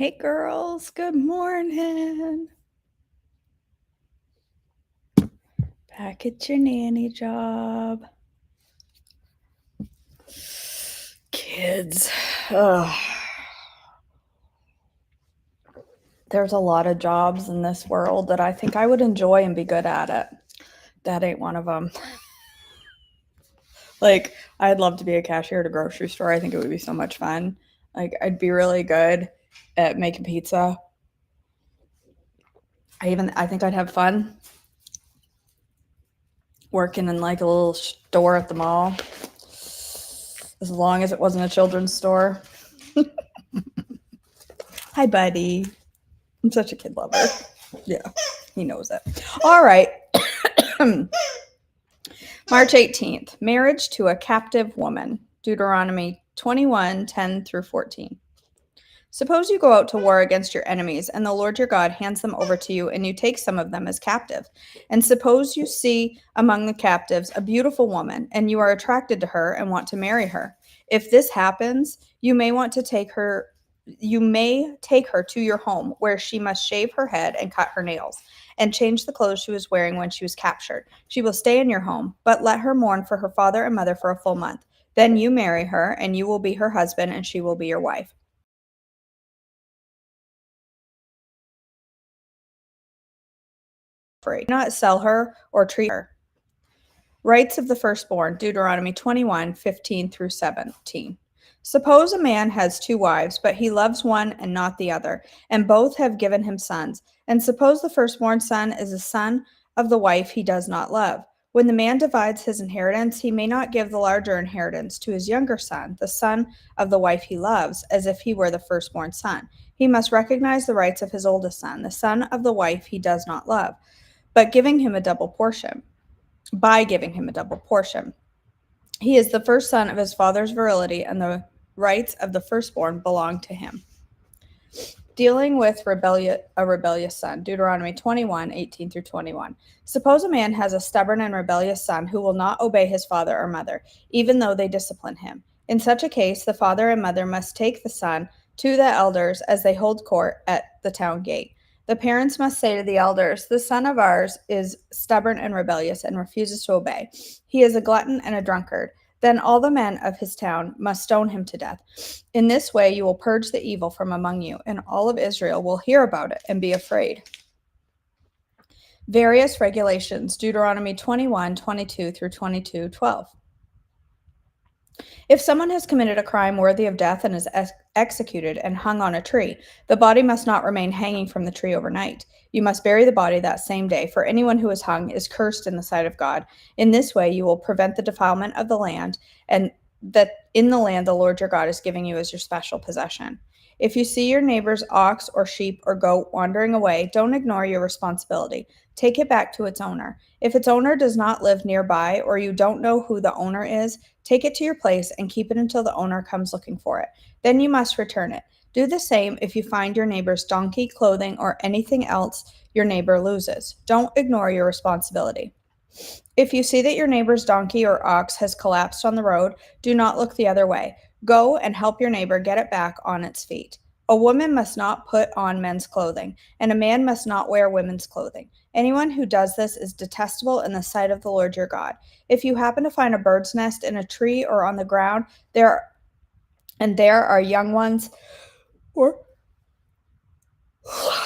Hey girls, good morning. Back at your nanny job. Kids. Ugh. There's a lot of jobs in this world that I think I would enjoy and be good at it. That ain't one of them. Like, I'd love to be a cashier at a grocery store. I think it would be so much fun. Like, I'd be really good at making pizza. I think I'd have fun working in like a little store at the mall. As long as it wasn't a children's store. Hi, buddy. I'm such a kid lover. Yeah, he knows it. All right. March 18th, marriage to a captive woman. Deuteronomy 21:10 through 14. Suppose you go out to war against your enemies, and the Lord your God hands them over to you, and you take some of them as captive. And suppose you see among the captives a beautiful woman, and you are attracted to her and want to marry her. If this happens, you may take her to your home, where she must shave her head and cut her nails, and change the clothes she was wearing when she was captured. She will stay in your home, but let her mourn for her father and mother for a full month. Then you marry her, and you will be her husband, and she will be your wife. Free. Do not sell her or treat her. Rights of the firstborn, Deuteronomy 21:15 through 17. Suppose a man has two wives, but he loves one and not the other, and both have given him sons. And suppose the firstborn son is a son of the wife he does not love. When the man divides his inheritance, he may not give the larger inheritance to his younger son, the son of the wife he loves, as if he were the firstborn son. He must recognize the rights of his oldest son, the son of the wife he does not love, but giving him a double portion. By giving him a double portion. He is the first son of his father's virility, and the rights of the firstborn belong to him. Dealing with a rebellious son, Deuteronomy 21:18 through 21. Suppose a man has a stubborn and rebellious son who will not obey his father or mother, even though they discipline him. In such a case, the father and mother must take the son to the elders as they hold court at the town gate. The parents must say to the elders, "The son of ours is stubborn and rebellious and refuses to obey. He is a glutton and a drunkard." Then all the men of his town must stone him to death. In this way you will purge the evil from among you, and all of Israel will hear about it and be afraid. Various regulations, Deuteronomy 21:22 through 22:12. If someone has committed a crime worthy of death and is executed and hung on a tree, the body must not remain hanging from the tree overnight. You must bury the body that same day, for anyone who is hung is cursed in the sight of God. In this way you will prevent the defilement of the land, and that in the land the Lord your God is giving you as your special possession. If you see your neighbor's ox or sheep or goat wandering away, don't ignore your responsibility. Take it back to its owner. If its owner does not live nearby, or you don't know who the owner is, take it to your place and keep it until the owner comes looking for it. Then you must return it. Do the same if you find your neighbor's donkey, clothing, or anything else your neighbor loses. Don't ignore your responsibility. If you see that your neighbor's donkey or ox has collapsed on the road, do not look the other way. Go and help your neighbor get it back on its feet. A woman must not put on men's clothing, and a man must not wear women's clothing. Anyone who does this is detestable in the sight of the Lord your God. If you happen to find a bird's nest in a tree or on the ground, there are young ones, or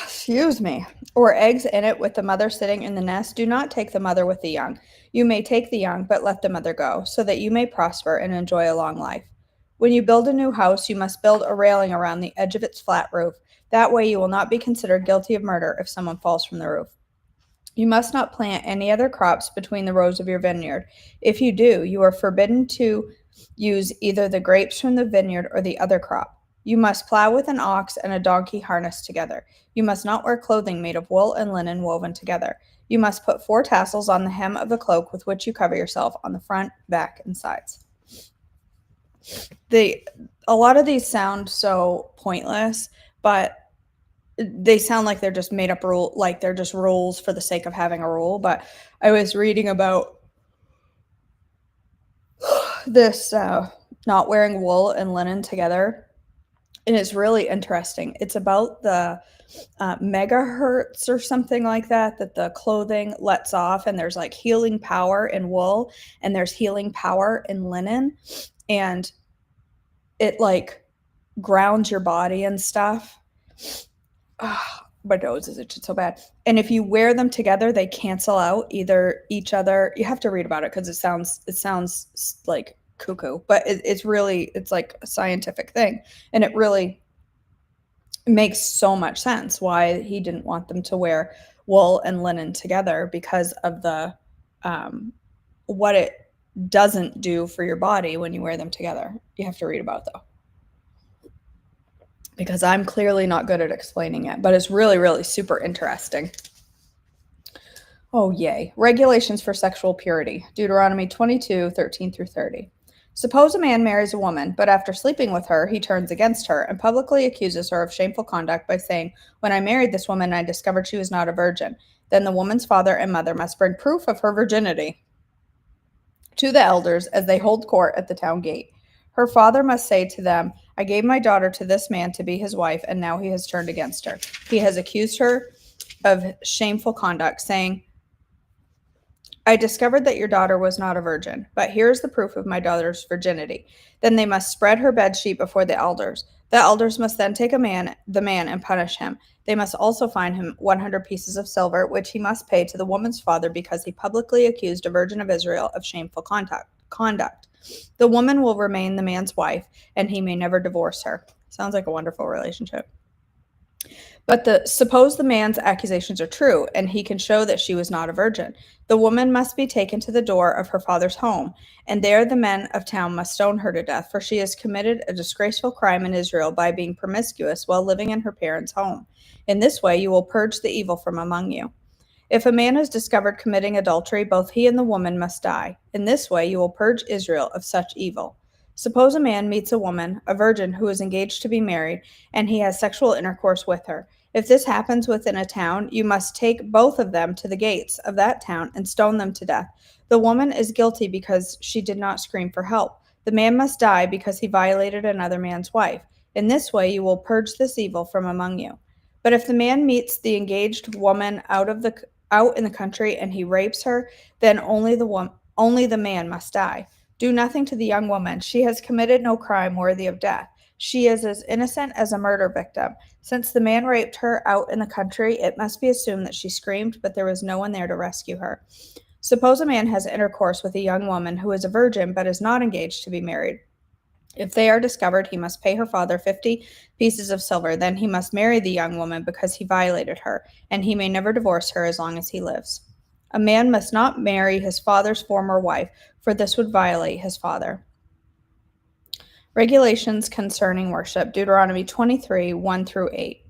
excuse me, or eggs in it with the mother sitting in the nest, do not take the mother with the young. You may take the young, but let the mother go, so that you may prosper and enjoy a long life. When you build a new house, you must build a railing around the edge of its flat roof. That way you will not be considered guilty of murder if someone falls from the roof. You must not plant any other crops between the rows of your vineyard. If you do, you are forbidden to use either the grapes from the vineyard or the other crop. You must plow with an ox and a donkey harnessed together. You must not wear clothing made of wool and linen woven together. You must put 4 tassels on the hem of the cloak with which you cover yourself on the front, back, and sides. A lot of these sound so pointless, but they sound like they're just made up like they're just rules for the sake of having a rule. But I was reading about this not wearing wool and linen together, and it's really interesting. It's about the megahertz or something like that the clothing lets off, and there's like healing power in wool, and there's healing power in linen, and it like grounds your body and stuff. Oh, my nose is itching so bad. And if you wear them together, they cancel out either each other. You have to read about it because it sounds like cuckoo, but it's like a scientific thing, and it really makes so much sense why he didn't want them to wear wool and linen together, because of the what it doesn't do for your body when you wear them together. You have to read about it, though, because I'm clearly not good at explaining it, but it's really, really super interesting. Oh, yay. Regulations for sexual purity. Deuteronomy 22:13-30. Suppose a man marries a woman, but after sleeping with her, he turns against her and publicly accuses her of shameful conduct by saying, "When I married this woman, I discovered she was not a virgin." Then the woman's father and mother must bring proof of her virginity to the elders as they hold court at the town gate. Her father must say to them, "I gave my daughter to this man to be his wife, and now he has turned against her. He has accused her of shameful conduct, saying, I discovered that your daughter was not a virgin, but here is the proof of my daughter's virginity." Then they must spread her bedsheet before the elders. The elders must then take the man, and punish him. They must also fine him 100 pieces of silver, which he must pay to the woman's father because he publicly accused a virgin of Israel of shameful conduct. The woman will remain the man's wife, and he may never divorce her. Sounds like a wonderful relationship. But suppose the man's accusations are true, and he can show that she was not a virgin. The woman must be taken to the door of her father's home, and there the men of town must stone her to death, for she has committed a disgraceful crime in Israel by being promiscuous while living in her parents' home. In this way you will purge the evil from among you. If a man is discovered committing adultery, both he and the woman must die. In this way you will purge Israel of such evil. Suppose a man meets a woman, a virgin, who is engaged to be married, and he has sexual intercourse with her. If this happens within a town, you must take both of them to the gates of that town and stone them to death. The woman is guilty because she did not scream for help. The man must die because he violated another man's wife. In this way you will purge this evil from among you. But if the man meets the engaged woman out in the country and he rapes her, then only the man must die. Do nothing to the young woman. She has committed no crime worthy of death. She is as innocent as a murder victim. Since the man raped her out in the country, it must be assumed that she screamed, but there was no one there to rescue her. Suppose a man has intercourse with a young woman who is a virgin but is not engaged to be married. If they are discovered, he must pay her father 50 pieces of silver. Then he must marry the young woman because he violated her, and he may never divorce her as long as he lives. A man must not marry his father's former wife, for this would violate his father. Regulations concerning worship. Deuteronomy 23:1-8.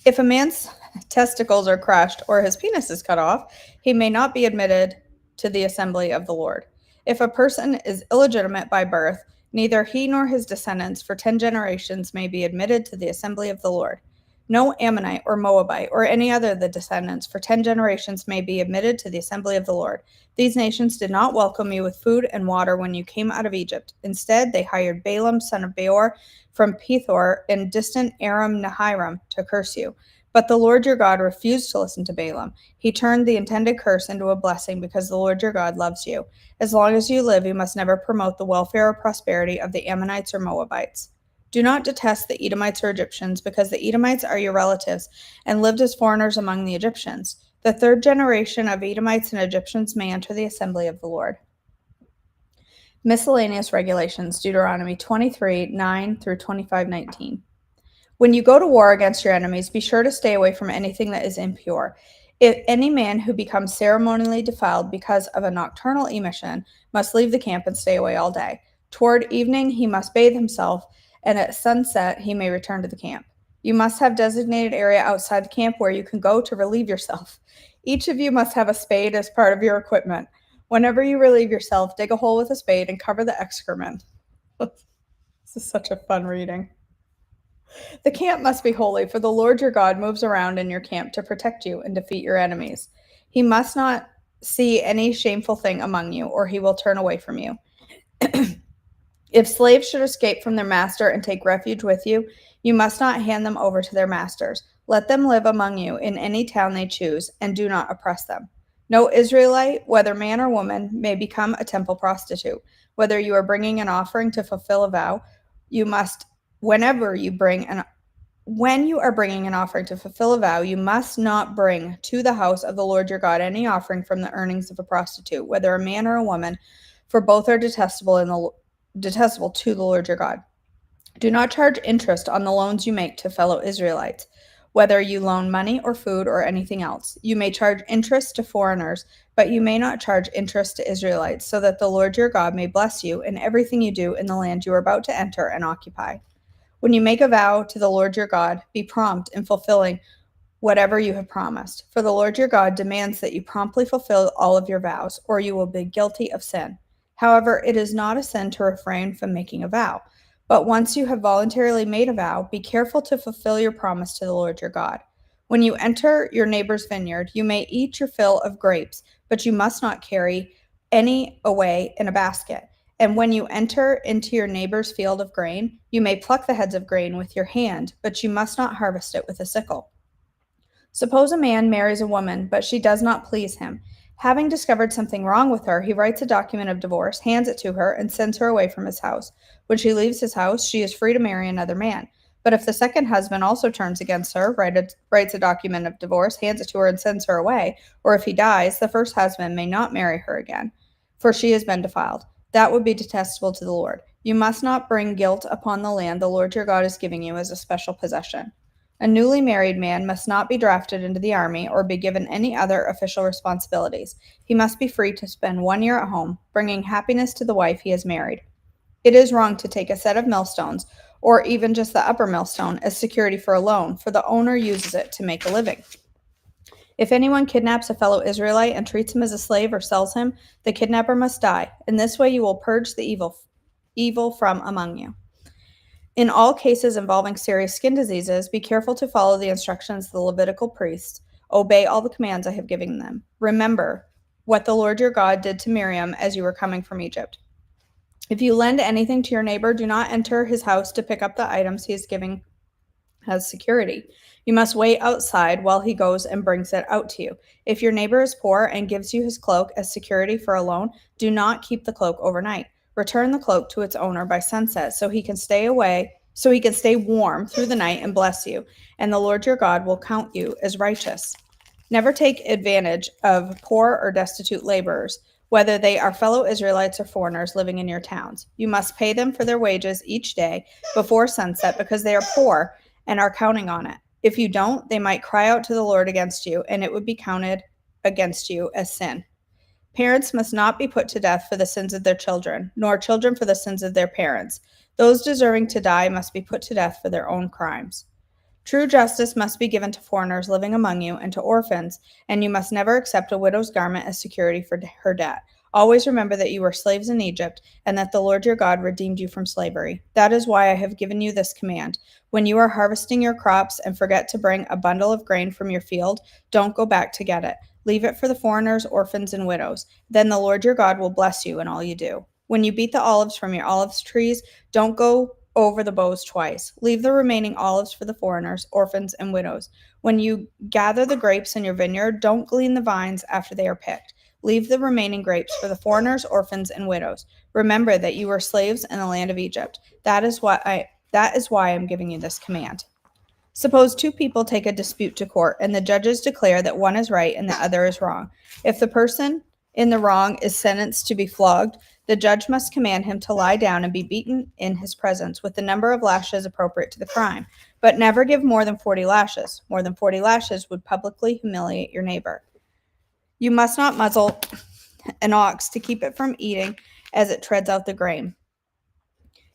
If a man's testicles are crushed or his penis is cut off, he may not be admitted to the assembly of the Lord. If a person is illegitimate by birth, neither he nor his descendants for 10 generations may be admitted to the assembly of the Lord. No Ammonite or Moabite or any other of the descendants for 10 generations may be admitted to the assembly of the Lord. These nations did not welcome you with food and water when you came out of Egypt. Instead, they hired Balaam, son of Beor, from Pethor in distant Aram Naharaim to curse you. But the Lord your God refused to listen to Balaam. He turned the intended curse into a blessing because the Lord your God loves you. As long as you live, you must never promote the welfare or prosperity of the Ammonites or Moabites. Do not detest the Edomites or Egyptians, because the Edomites are your relatives and lived as foreigners among the Egyptians. The third generation of Edomites and Egyptians may enter the assembly of the Lord. Miscellaneous regulations. Deuteronomy 23:9-25:19. When you go to war against your enemies, be sure to stay away from anything that is impure. If any man who becomes ceremonially defiled because of a nocturnal emission must leave the camp and stay away all day. Toward evening, he must bathe himself, and at sunset, he may return to the camp. You must have designated area outside the camp where you can go to relieve yourself. Each of you must have a spade as part of your equipment. Whenever you relieve yourself, dig a hole with a spade and cover the excrement. This is such a fun reading. The camp must be holy, for the Lord your God moves around in your camp to protect you and defeat your enemies. He must not see any shameful thing among you, or he will turn away from you. If slaves should escape from their master and take refuge with you, you must not hand them over to their masters. Let them live among you in any town they choose, and do not oppress them. No Israelite, whether man or woman, may become a temple prostitute. Whether you are bringing an offering to fulfill a vow, you must, whenever you bring an when you are bringing an offering to fulfill a vow, you must not bring to the house of the Lord your God any offering from the earnings of a prostitute, whether a man or a woman, for both are detestable to the Lord your God. Do not charge interest on the loans you make to fellow Israelites, whether you loan money or food or anything else. You may charge interest to foreigners, but you may not charge interest to Israelites, so that the Lord your God may bless you in everything you do in the land you are about to enter and occupy. When you make a vow to the Lord your God, be prompt in fulfilling whatever you have promised. For the Lord your God demands that you promptly fulfill all of your vows, or you will be guilty of sin. However, it is not a sin to refrain from making a vow. But once you have voluntarily made a vow, be careful to fulfill your promise to the Lord your God. When you enter your neighbor's vineyard, you may eat your fill of grapes, but you must not carry any away in a basket. And when you enter into your neighbor's field of grain, you may pluck the heads of grain with your hand, but you must not harvest it with a sickle. Suppose a man marries a woman, but she does not please him. Having discovered something wrong with her, he writes a document of divorce, hands it to her, and sends her away from his house. When she leaves his house, she is free to marry another man. But if the second husband also turns against her, writes a document of divorce, hands it to her, and sends her away, or if he dies, the first husband may not marry her again, for she has been defiled. That would be detestable to the Lord. You must not bring guilt upon the land the Lord your God is giving you as a special possession. A newly married man must not be drafted into the army or be given any other official responsibilities. He must be free to spend 1 year at home, bringing happiness to the wife he has married. It is wrong to take a set of millstones, or even just the upper millstone, as security for a loan, for the owner uses it to make a living. If anyone kidnaps a fellow Israelite and treats him as a slave or sells him, the kidnapper must die. In this way you will purge the evil from among you. In all cases involving serious skin diseases, be careful to follow the instructions of the Levitical priests. Obey all the commands I have given them. Remember what the Lord your God did to Miriam as you were coming from Egypt. If you lend anything to your neighbor, do not enter his house to pick up the items he is giving as security. You must wait outside while he goes and brings it out to you. If your neighbor is poor and gives you his cloak as security for a loan, do not keep the cloak overnight. Return the cloak to its owner by sunset so he can stay warm through the night and bless you, and the Lord your God will count you as righteous. Never take advantage of poor or destitute laborers, whether they are fellow Israelites or foreigners living in your towns. You must pay them for their wages each day before sunset because they are poor and are counting on it. If you don't, they might cry out to the Lord against you, and it would be counted against you as sin. Parents must not be put to death for the sins of their children, nor children for the sins of their parents. Those deserving to die must be put to death for their own crimes. True justice must be given to foreigners living among you and to orphans, and you must never accept a widow's garment as security for her debt. Always remember that you were slaves in Egypt, and that the Lord your God redeemed you from slavery. That is why I have given you this command. When you are harvesting your crops and forget to bring a bundle of grain from your field, don't go back to get it. Leave it for the foreigners, orphans, and widows. Then the Lord your God will bless you in all you do. When you beat the olives from your olive trees, don't go over the boughs twice. Leave the remaining olives for the foreigners, orphans, and widows. When you gather the grapes in your vineyard, don't glean the vines after they are picked. Leave the remaining grapes for the foreigners, orphans, and widows. Remember that you were slaves in the land of Egypt. That is why I am giving you this command. Suppose two people take a dispute to court, and the judges declare that one is right and the other is wrong. If the person in the wrong is sentenced to be flogged, the judge must command him to lie down and be beaten in his presence with the number of lashes appropriate to the crime, but never give more than 40 lashes. More than 40 lashes would publicly humiliate your neighbor. You must not muzzle an ox to keep it from eating as it treads out the grain.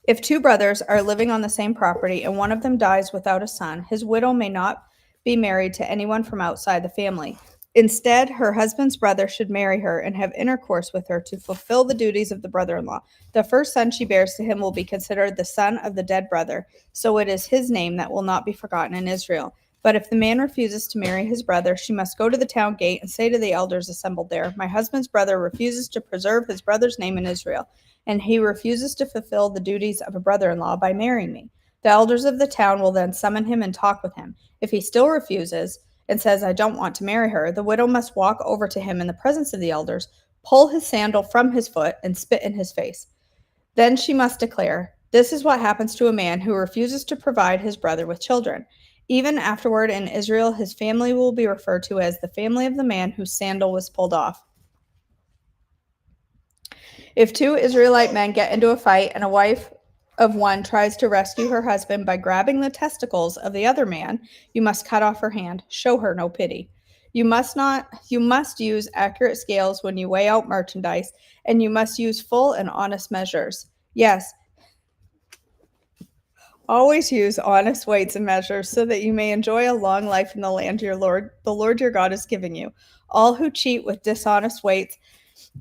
If two brothers are living on the same property and one of them dies without a son, his widow may not be married to anyone from outside the family. Instead, her husband's brother should marry her and have intercourse with her to fulfill the duties of the brother-in-law. The first son she bears to him will be considered the son of the dead brother, so it is his name that will not be forgotten in Israel. But if the man refuses to marry his brother, she must go to the town gate and say to the elders assembled there, my husband's brother refuses to preserve his brother's name in Israel, and he refuses to fulfill the duties of a brother-in-law by marrying me. The elders of the town will then summon him and talk with him. If he still refuses and says, I don't want to marry her, the widow must walk over to him in the presence of the elders, pull his sandal from his foot, and spit in his face. Then she must declare, this is what happens to a man who refuses to provide his brother with children. Even afterward in Israel, his family will be referred to as the family of the man whose sandal was pulled off. If two Israelite men get into a fight and a wife of one tries to rescue her husband by grabbing the testicles of the other man, you must cut off her hand. Show her no pity. You must use accurate scales when you weigh out merchandise, and you must use full and honest measures. Yes, always use honest weights and measures so that you may enjoy a long life in the land the Lord your God is giving you. All who cheat with dishonest weights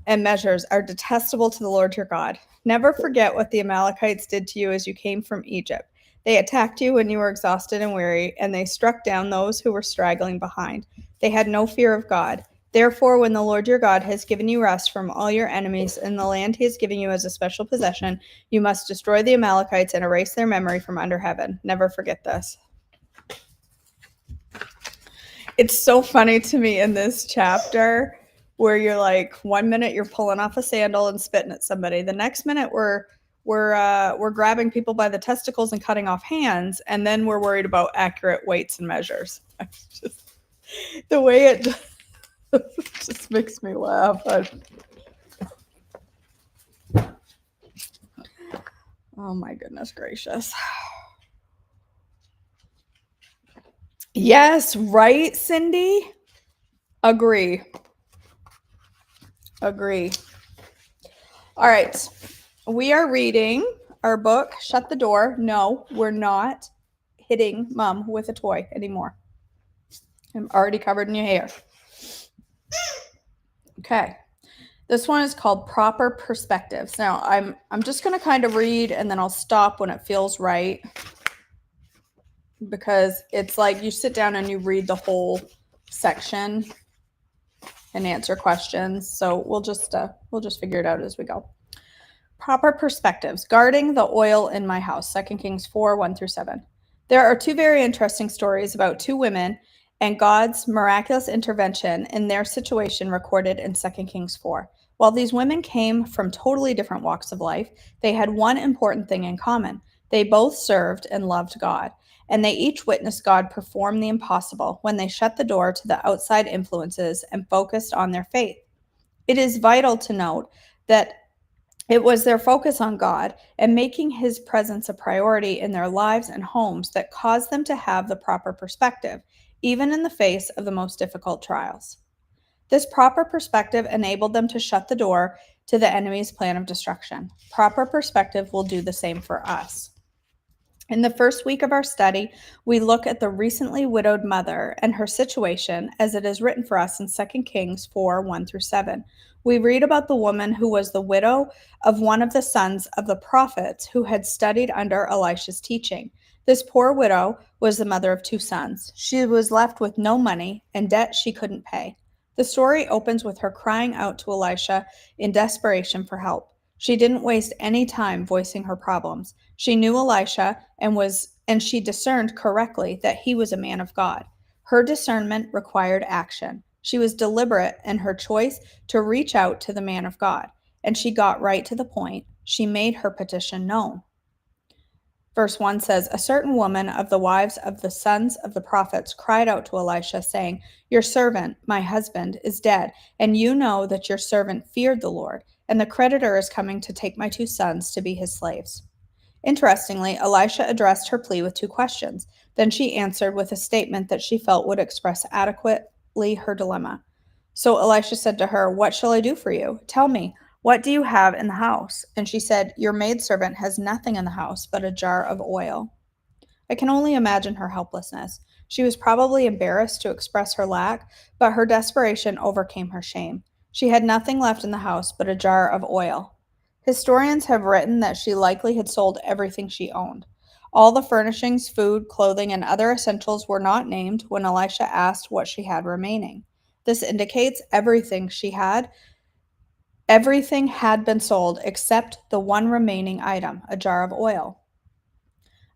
and measures are detestable to the Lord your God. Never forget what the Amalekites did to you as you came from Egypt. They attacked you when you were exhausted and weary, and they struck down those who were straggling behind. They had no fear of God. Therefore, when the Lord your God has given you rest from all your enemies in the land he is giving you as a special possession, you must destroy the Amalekites and erase their memory from under heaven. Never forget this. It's so funny to me in this chapter where you're like, 1 minute you're pulling off a sandal and spitting at somebody. The next minute we're grabbing people by the testicles and cutting off hands, and then we're worried about accurate weights and measures. Just, the way it just makes me laugh. Oh my goodness gracious. Yes, right, Cindy? Agree. All right. We are reading our book, Shut the Door. No, we're not hitting Mom with a toy anymore. I'm already covered in your hair. Okay. This one is called Proper Perspectives. Now, I'm just going to kind of read, and then I'll stop when it feels right, because it's like you sit down and you read the whole section and answer questions. So we'll just figure it out as we go. Proper Perspectives. Guarding the oil in my house. 2 Kings 4, 1-7. There are two very interesting stories about two women and God's miraculous intervention in their situation recorded in 2 Kings 4. While these women came from totally different walks of life, they had one important thing in common. They both served and loved God, and they each witnessed God perform the impossible when they shut the door to the outside influences and focused on their faith. It is vital to note that it was their focus on God and making his presence a priority in their lives and homes that caused them to have the proper perspective, even in the face of the most difficult trials. This proper perspective enabled them to shut the door to the enemy's plan of destruction. Proper perspective will do the same for us. In the first week of our study, we look at the recently widowed mother and her situation as it is written for us in 2 Kings 4, 1-7. We read about the woman who was the widow of one of the sons of the prophets who had studied under Elisha's teaching. This poor widow was the mother of two sons. She was left with no money and debt she couldn't pay. The story opens with her crying out to Elisha in desperation for help. She didn't waste any time voicing her problems. She knew Elisha and she discerned correctly that he was a man of God. Her discernment required action. She was deliberate in her choice to reach out to the man of God, and she got right to the point. She made her petition known. Verse 1 says, a certain woman of the wives of the sons of the prophets cried out to Elisha, saying, your servant, my husband, is dead, and you know that your servant feared the Lord, and the creditor is coming to take my two sons to be his slaves. Interestingly, Elisha addressed her plea with two questions. Then she answered with a statement that she felt would express adequately her dilemma. So Elisha said to her, what shall I do for you? Tell me, what do you have in the house? And she said, your maidservant has nothing in the house but a jar of oil. I can only imagine her helplessness. She was probably embarrassed to express her lack, but her desperation overcame her shame. She had nothing left in the house but a jar of oil. Historians have written that she likely had sold everything she owned. All the furnishings, food, clothing, and other essentials were not named when Elisha asked what she had remaining. This indicates everything had been sold except the one remaining item, a jar of oil.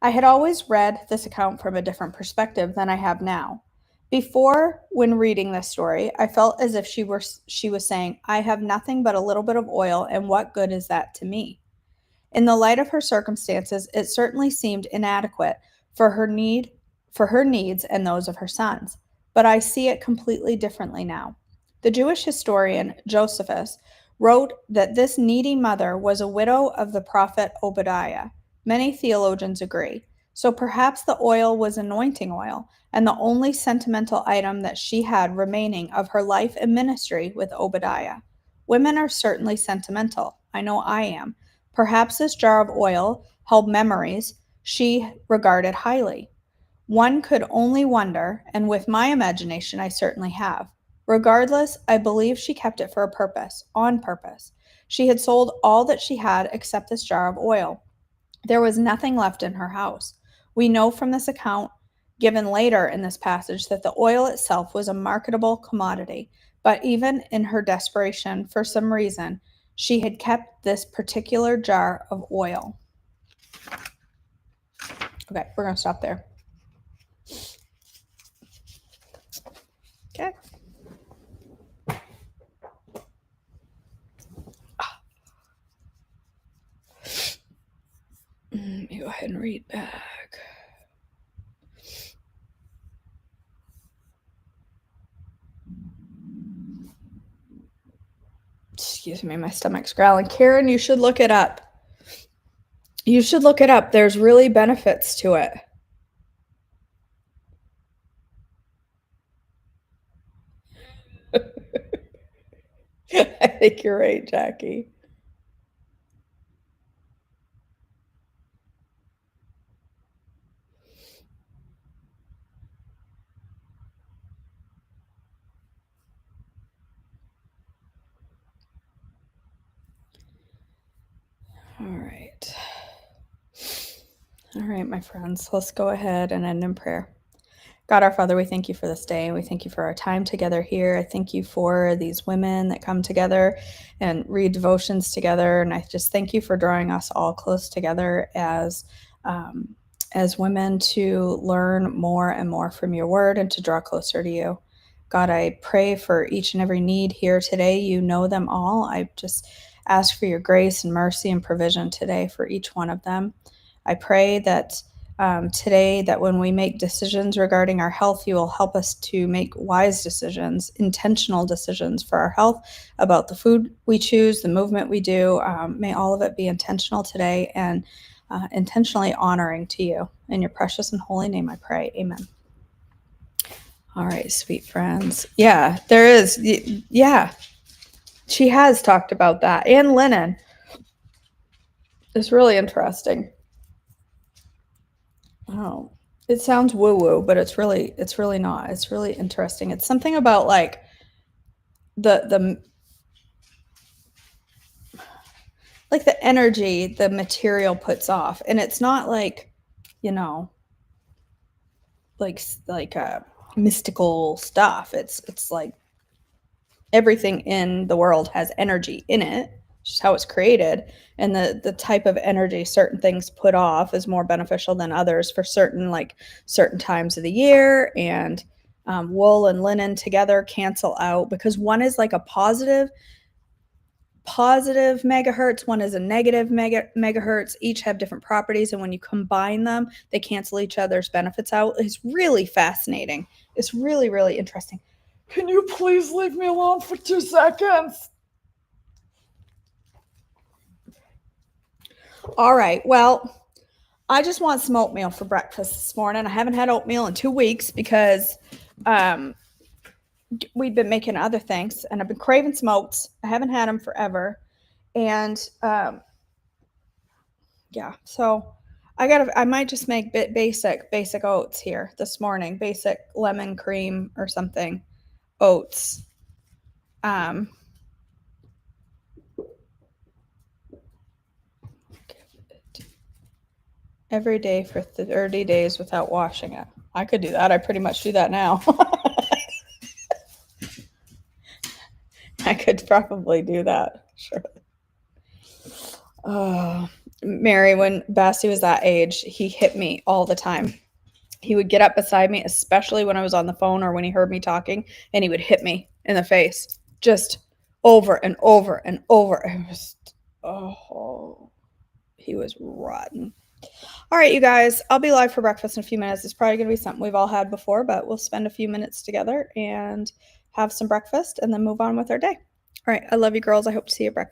I had always read this account from a different perspective than I have now. Before, when reading this story, I felt as if she was saying, "I have nothing but a little bit of oil, and what good is that to me?" In the light of her circumstances, it certainly seemed inadequate for her needs and those of her sons. But I see it completely differently now. The Jewish historian Josephus wrote that this needy mother was a widow of the prophet Obadiah. Many theologians agree. So perhaps the oil was anointing oil, and the only sentimental item that she had remaining of her life and ministry with Obadiah. Women are certainly sentimental. I know I am. Perhaps this jar of oil held memories she regarded highly. One could only wonder, and with my imagination I certainly have. Regardless, I believe she kept it for a purpose, on purpose. She had sold all that she had except this jar of oil. There was nothing left in her house. We know from this account, given later in this passage, that the oil itself was a marketable commodity, but even in her desperation, for some reason, she had kept this particular jar of oil. Okay, we're going to stop there. Okay. Let me go ahead and read back. Excuse me, my stomach's growling. Karen, you should look it up. You should look it up. There's really benefits to it. I think you're right, Jackie. All right. All right, my friends, let's go ahead and end in prayer. God, our Father, we thank you for this day. We thank you for our time together here. I thank you for these women that come together and read devotions together. And I just thank you for drawing us all close together as women to learn more and more from your word and to draw closer to you. God, I pray for each and every need here today. You know them all. I just ask for your grace and mercy and provision today for each one of them. I pray that today that when we make decisions regarding our health, you will help us to make wise decisions, intentional decisions for our health, about the food we choose, the movement we do. May all of it be intentional today and intentionally honoring to you. In your precious and holy name I pray. Amen. All right, sweet friends. Yeah, there is. Yeah, she has talked about that. And linen. It's really interesting. Oh, it sounds woo woo, but it's really not. It's really interesting. It's something about like the like the energy the material puts off, and it's not like, you know, like mystical stuff. It's like everything in the world has energy in it, just how it's created, and the type of energy certain things put off is more beneficial than others for certain times of the year. And wool and linen together cancel out because one is like a positive megahertz, one is a negative megahertz. Each have different properties, and when you combine them they cancel each other's benefits out. It's really fascinating. It's really, really interesting. Can you please leave me alone for 2 seconds? All right, well, I just want some oatmeal for breakfast this morning. I haven't had oatmeal in 2 weeks because we've been making other things, and I've been craving some oats. I haven't had them forever, and yeah, so I might just make basic oats here this morning, basic lemon cream or something oats. And every day for 30 days without washing it. I could do that. I pretty much do that now. I could probably do that. Sure. Mary, when Bassie was that age, he hit me all the time. He would get up beside me, especially when I was on the phone or when he heard me talking, and he would hit me in the face just over and over and over. It was, oh, he was rotten. All right, you guys, I'll be live for breakfast in a few minutes. It's probably going to be something we've all had before, but we'll spend a few minutes together and have some breakfast and then move on with our day. All right, I love you girls. I hope to see you at breakfast.